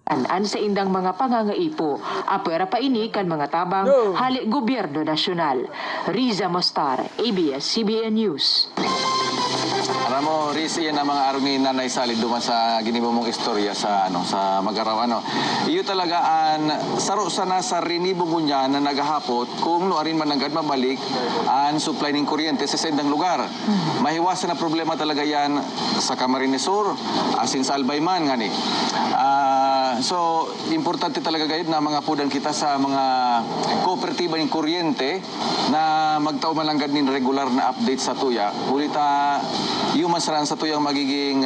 An sa indang mga pangangaipo, apera pa ini kan mga tabang halik gobyerno nasyonal. Riza Mostar, ABS-CBN News. Alam mo, Riz, yan ang mga araw ni Nanay Sally duman sa ginibo mong istorya sa sa Magaraw Iyo talaga an saro sana sa rinibo mo niya na nagahapot kung nuarin mananggad mabalik an supply ng kuryente sa sendang lugar. Mahiwasan na problema talaga yan sa Camarines Sur, asin sa Albayman ngani. So, importante talaga gayud na mga pudan kita sa mga kooperatiba ng kuryente na magtao mananggad nin regular na update sa tuya. Ulita, yumasaran sa tuyang magiging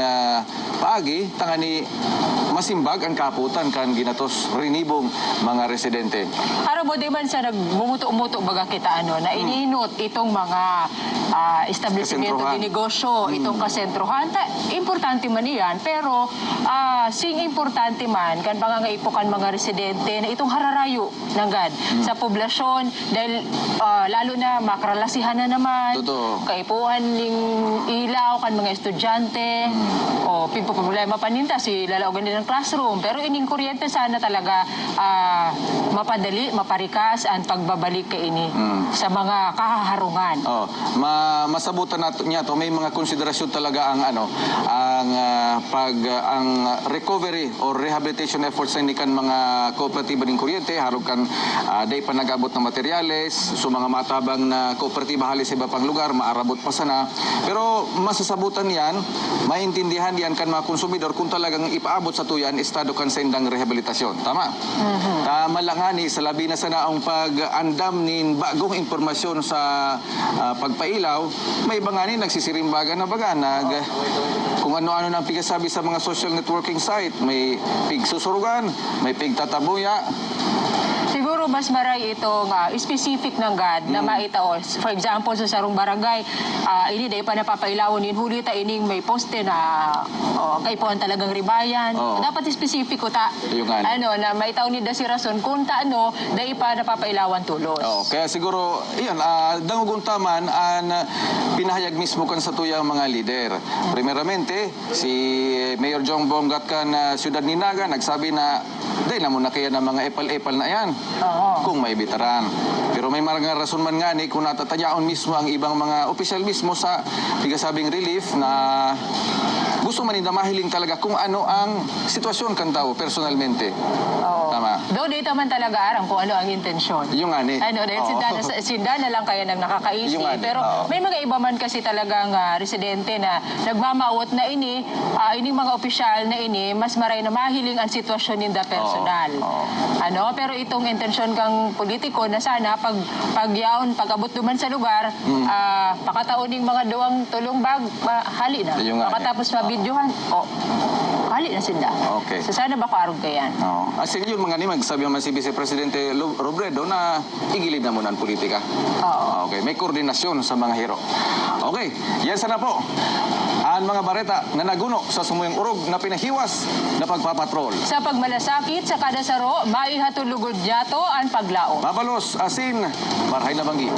paagi, tangani masimbag ang kaputan kan ginatos rinibong mga residente. Araw mo di man sa nagbumuto-umuto baga kita na ininot itong mga establishmento di negosyo, itong kasentrohan. Importante man iyan, pero sing importante man kan pangangaipukan mga residente na itong hararayo nanggad sa poblasyon dahil lalo na makralasihan na naman. Totoo. Kaipuhan ning ilaw kan mga estudyante o problema paninta si lalaogan din ng classroom, pero ining kuryente sana talaga mapadali, maparikas ang pagbabalik kay ini sa mga kahaharungan. Masabutan nato niya to, may mga konsiderasyon talaga ang ang recovery or rehabilitation efforts ni kan mga kooperatiba ng kuryente harog kan day pa nag-abot na materyales so mga matabang na kooperatiba halis sa iba pang lugar maarabot pa sana, pero masasabutan yan, maintindihan yan kan mga konsumidor kung talagang ipaabot sa tuyan estado kan sendang rehabilitasyon. Tama? Tama lang ani sa labi na sana ang pag-andam nin bagong impormasyon sa pagpailaw, may iba nga ni nagsisirimbaga na baga kung ano-ano nang pigasabi sa mga social networking site, may pigsusurugan, may pigtatabuya. Siguro mas maray itong specific ng GAD na maitaos. For example, sa sarong barangay, ini day pa napapailawon din huli ta ining may poste na kaipuan talagang ribayan. Dapat specific ko ta na maitaw ni da si rason kung ta day pa napapailawan tulos. Kaya siguro iyan dangugon taman an pinahayag mismo kan sa tuyang mga lider. Primeramente si Mayor Jong Bongat kan Siyudad Ninaga nagsabi na day na muna kaya ng mga epal-epal na yan. Kung may bitaran. Pero may mga rason man nga ni kung natatanyaon mismo ang ibang mga opisyal mismo sa pigasabing relief na gusto man mahiling talaga kung ano ang sitwasyon kan tao personalmente. Tama. Doon dito man talaga aram kung ano ang intensyon. Yung nga ni. Dahil sinda na lang kaya nang nakakaisip. Pero may mga iba man kasi talagang residente na nagmamawot na ining mga opisyal na mas maray na mahiling ang sitwasyon ninda personal. Pero itong intensyon kang politiko na sana pagyaon, pag-abot duman sa lugar, pakataoning mga duwang tulong bag, hali na. Pakatapos mabidyohan, hali na sila. Okay. So sana ba ko arog kayan? Sige yun mga ni, magsabi naman si Vice Presidente Robredo na igilid na muna ang politika. Okay, may koordinasyon sa mga hero. Okay, yan sana po. Ang mga bareta na naguno sa sumuyang urog na pinahiwas na pagpapatrol. Sa pagmalasakit sa kada saro, maihatulugod yato ang paglao. Mabalos, asin, marhay na banggi.